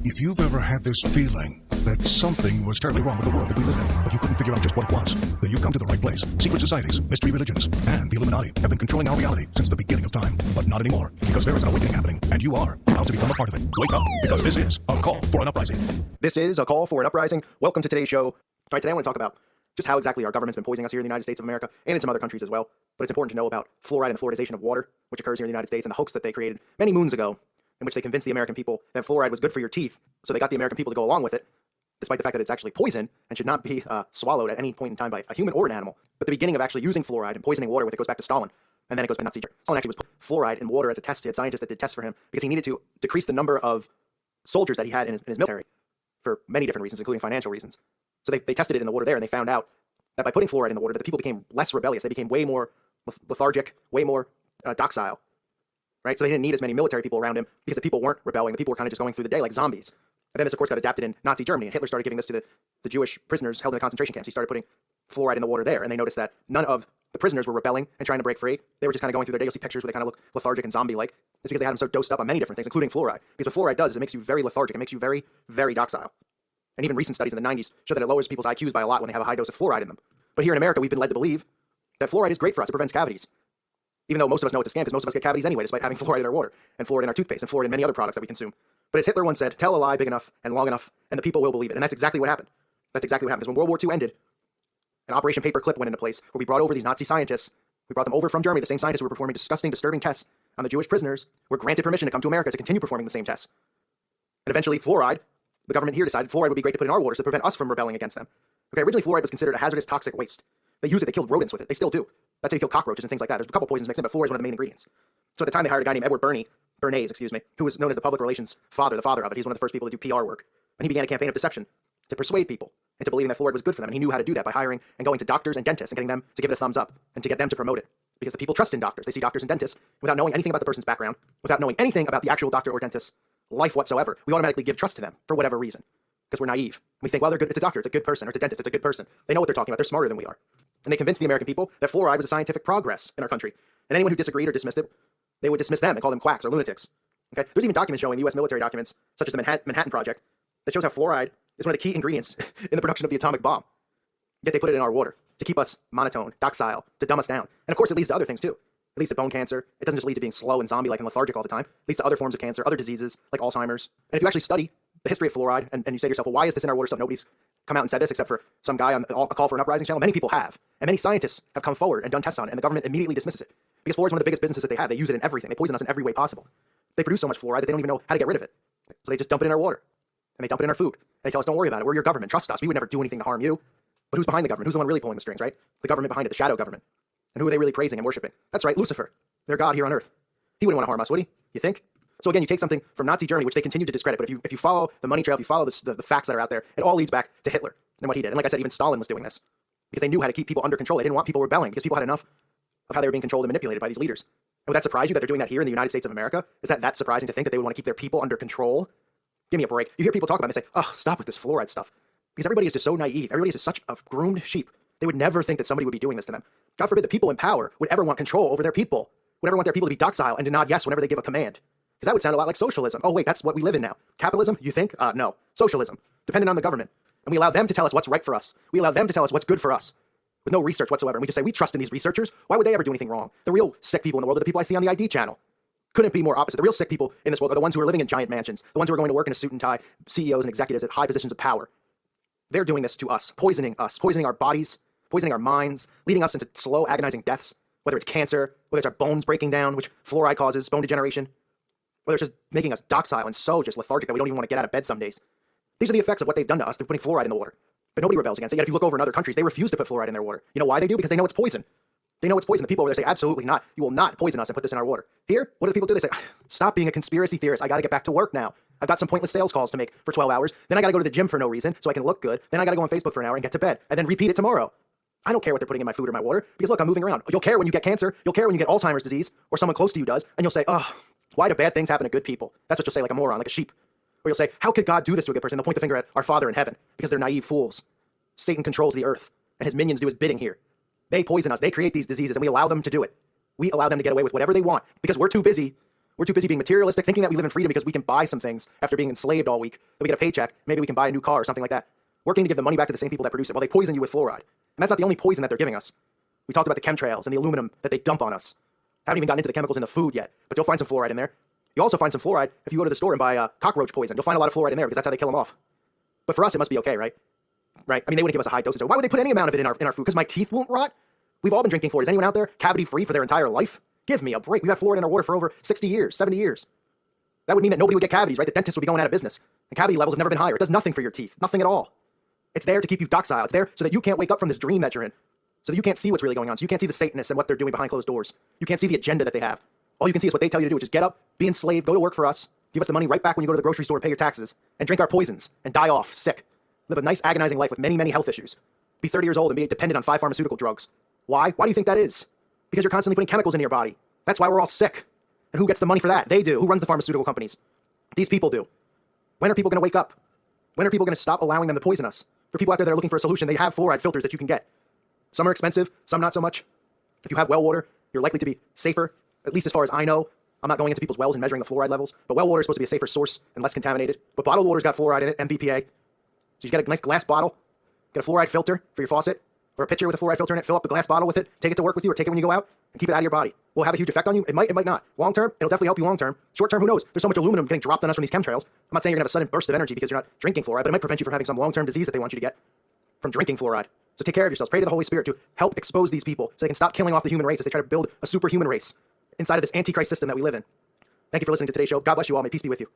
If you've ever had this feeling that something was terribly wrong with the world that we live in, but you couldn't figure out just what it was, then you've come to the right place. Secret societies, mystery religions, and the Illuminati have been controlling our reality since the beginning of time. But not anymore, because there is an awakening happening, and you are about to become a part of it. Wake up, because this is a call for an uprising. This is a call for an uprising. Welcome to today's show. All right, today I want to talk about just how exactly our government's been poisoning us here in the United States of America, and in some other countries as well. But it's important to know about fluoride and the fluoridization of water, which occurs here in the United States, and the hoax that they created many moons ago, in which they convinced the American people that fluoride was good for your teeth, so they got the American people to go along with it, despite the fact that it's actually poison and should not be swallowed at any point in time by a human or an animal. But the beginning of actually using fluoride and poisoning water with it goes back to Stalin, and then it goes to Nazi Germany. Stalin actually was put fluoride in water as a test. He had scientists that did tests for him because he needed to decrease the number of soldiers that he had in his military for many different reasons, including financial reasons. So they tested it in the water there, and they found out that by putting fluoride in the water, that the people became less rebellious. They became way more lethargic, way more docile. Right? So they didn't need as many military people around him because the people weren't rebelling. The people were kind of just going through the day like zombies. And then this, of course, got adapted in Nazi Germany, and Hitler started giving this to the Jewish prisoners held in the concentration camps. He started putting fluoride in the water there, and they noticed that none of the prisoners were rebelling and trying to break free. They were just kind of going through their day. You'll see pictures where they kind of look lethargic and zombie-like. It's because they had them so dosed up on many different things, including fluoride. Because what fluoride does is it makes you very lethargic. It makes you very, very docile. And even recent studies in the 90s show that it lowers people's IQs by a lot when they have a high dose of fluoride in them. But here in America, we've been led to believe that fluoride is great for us. It prevents cavities. Even though most of us know it's a scam, because most of us get cavities anyway, despite having fluoride in our water, and fluoride in our toothpaste, and fluoride in many other products that we consume. But as Hitler once said, tell a lie big enough and long enough, and the people will believe it. And that's exactly what happened. That's exactly what happened. Because when World War II ended, and Operation Paperclip went into place, where we brought over these Nazi scientists, we brought them over from Germany, the same scientists who were performing disgusting, disturbing tests on the Jewish prisoners, were granted permission to come to America to continue performing the same tests. And eventually, fluoride, the government here decided fluoride would be great to put in our water to prevent us from rebelling against them. Okay, originally fluoride was considered a hazardous toxic waste. They use it, they killed rodents with it, they still do. That's how you kill cockroaches and things like that. There's a couple poisons mixed in, but fluoride is one of the main ingredients. So at the time, they hired a guy named Edward Bernays, who was known as the public relations father, the father of it. He's one of the first people to do PR work. And he began a campaign of deception to persuade people into believing that fluoride was good for them. And he knew how to do that by hiring and going to doctors and dentists and getting them to give it a thumbs up and to get them to promote it. Because the people trust in doctors. They see doctors and dentists without knowing anything about the person's background, without knowing anything about the actual doctor or dentist's life whatsoever. We automatically give trust to them for whatever reason. Because we're naive. We think, well, they're good. It's a doctor, it's a good person, or it's a dentist, it's a good person. They know what they're talking about. They're smarter than we are. And they convinced the American people that fluoride was a scientific progress in our country. And anyone who disagreed or dismissed it, they would dismiss them and call them quacks or lunatics. Okay? There's even documents showing, U.S. military documents, such as the Manhattan Project, that shows how fluoride is one of the key ingredients in the production of the atomic bomb. Yet they put it in our water to keep us monotone, docile, to dumb us down. And of course, it leads to other things too. It leads to bone cancer. It doesn't just lead to being slow and zombie-like and lethargic all the time. It leads to other forms of cancer, other diseases like Alzheimer's. And if you actually study the history of fluoride and you say to yourself, well, why is this in our water? So nobody's come out and said this except for some guy on a call for an uprising channel. Many people have. And many scientists have come forward and done tests on it, and the government immediately dismisses it. Because fluoride is one of the biggest businesses that they have. They use it in everything. They poison us in every way possible. They produce so much fluoride that they don't even know how to get rid of it. So they just dump it in our water. And they dump it in our food. And they tell us, don't worry about it. We're your government. Trust us. We would never do anything to harm you. But who's behind the government? Who's the one really pulling the strings, right? The government behind it, the shadow government. And who are they really praising and worshiping? That's right, Lucifer. Their God here on earth. He wouldn't want to harm us, would he? You think? So again, you take something from Nazi Germany, which they continue to discredit, but if you follow the money trail, if you follow the facts that are out there, it all leads back to Hitler and what he did. And like I said, even Stalin was doing this because they knew how to keep people under control. They didn't want people rebelling because people had enough of how they were being controlled and manipulated by these leaders. And would that surprise you that they're doing that here in the United States of America? Is that surprising to think that they would want to keep their people under control? Give me a break. You hear people talk about it, they say, oh, stop with this fluoride stuff. Because everybody is just so naive. Everybody is just such a groomed sheep. They would never think that somebody would be doing this to them. God forbid the people in power would ever want control over their people, would ever want their people to be docile and to nod yes whenever they give a command. Because that would sound a lot like socialism. Oh, wait, that's what we live in now. Capitalism, you think? No. Socialism, dependent on the government. And we allow them to tell us what's right for us. We allow them to tell us what's good for us with no research whatsoever. And we just say, we trust in these researchers. Why would they ever do anything wrong? The real sick people in the world are the people I see on the ID channel. Couldn't be more opposite. The real sick people in this world are the ones who are living in giant mansions, the ones who are going to work in a suit and tie, CEOs and executives at high positions of power. They're doing this to us, poisoning our bodies, poisoning our minds, leading us into slow, agonizing deaths, whether it's cancer, whether it's our bones breaking down, which fluoride causes, bone degeneration, whether it's just making us docile and so just lethargic that we don't even want to get out of bed some days. These are the effects of what they've done to us. They're putting fluoride in the water. But nobody rebels against it. Yet if you look over in other countries, they refuse to put fluoride in their water. You know why they do? Because they know it's poison. They know it's poison. The people over there say, absolutely not. You will not poison us and put this in our water. Here, what do the people do? They say, stop being a conspiracy theorist. I got to get back to work now. I've got some pointless sales calls to make for 12 hours. Then I got to go to the gym for no reason so I can look good. Then I got to go on Facebook for an hour and get to bed and then repeat it tomorrow. I don't care what they're putting in my food or my water because look, I'm moving around. You'll care when you get cancer. You'll care when you get Alzheimer's disease or someone close to you does. And you'll say, oh, why do bad things happen to good people? That's what you'll say, like a moron, like a sheep. Or you'll say, how could God do this to a good person? They'll point the finger at our Father in heaven because they're naive fools. Satan controls the earth and his minions do his bidding here. They poison us. They create these diseases and we allow them to do it. We allow them to get away with whatever they want because we're too busy We're too busy being materialistic, thinking that we live in freedom because we can buy some things after being enslaved all week, that we get a paycheck, maybe we can buy a new car or something like that. Working to give the money back to the same people that produce it while they poison you with fluoride. And that's not the only poison that they're giving us. We talked about the chemtrails and the aluminum that they dump on us. Haven't even gotten into the chemicals in the food yet, but you'll find some fluoride in there. You'll also find some fluoride if you go to the store and buy cockroach poison. You'll find a lot of fluoride in there because that's how they kill them off. But for us, it must be okay, right? Right? I mean, they wouldn't give us a high dosage. Why would they put any amount of it in our food? Because my teeth won't rot? We've all been drinking fluoride. Is anyone out there cavity-free for their entire life? Give me a break. We've had fluoride in our water for over 60 years, 70 years. That would mean that nobody would get cavities, right? The dentists would be going out of business. And cavity levels have never been higher. It does nothing for your teeth. Nothing at all. It's there to keep you docile. It's there so that you can't wake up from this dream that you're in. So that you can't see what's really going on. So you can't see the Satanists and what they're doing behind closed doors. You can't see the agenda that they have. All you can see is what they tell you to do, which is get up, be enslaved, go to work for us, give us the money right back when you go to the grocery store and pay your taxes, and drink our poisons, and die off sick. Live a nice agonizing life with many, many health issues. Be 30 years old and be dependent on 5 pharmaceutical drugs. Why? Why do you think that is? Because you're constantly putting chemicals into your body. That's why we're all sick. And who gets the money for that? They do. Who runs the pharmaceutical companies? These people do. When are people going to wake up? When are people going to stop allowing them to poison us? For people out there that are looking for a solution, they have fluoride filters that you can get. Some are expensive, some not so much. If you have well water, you're likely to be safer, at least as far as I know. I'm not going into people's wells and measuring the fluoride levels, but well water is supposed to be a safer source and less contaminated. But bottled water's got fluoride in it, MVPA. So you get a nice glass bottle, get a fluoride filter for your faucet, or a pitcher with a fluoride filter in it, fill up the glass bottle with it, take it to work with you, or take it when you go out, and keep it out of your body. Will it have a huge effect on you? It might not. Long term, it'll definitely help you long term. Short term, who knows? There's so much aluminum getting dropped on us from these chemtrails. I'm not saying you're gonna have a sudden burst of energy because you're not drinking fluoride, but it might prevent you from having some long-term disease that they want you to get from drinking fluoride. So take care of yourselves. Pray to the Holy Spirit to help expose these people so they can stop killing off the human race as they try to build a superhuman race inside of this antichrist system that we live in. Thank you for listening to today's show. God bless you all. May peace be with you.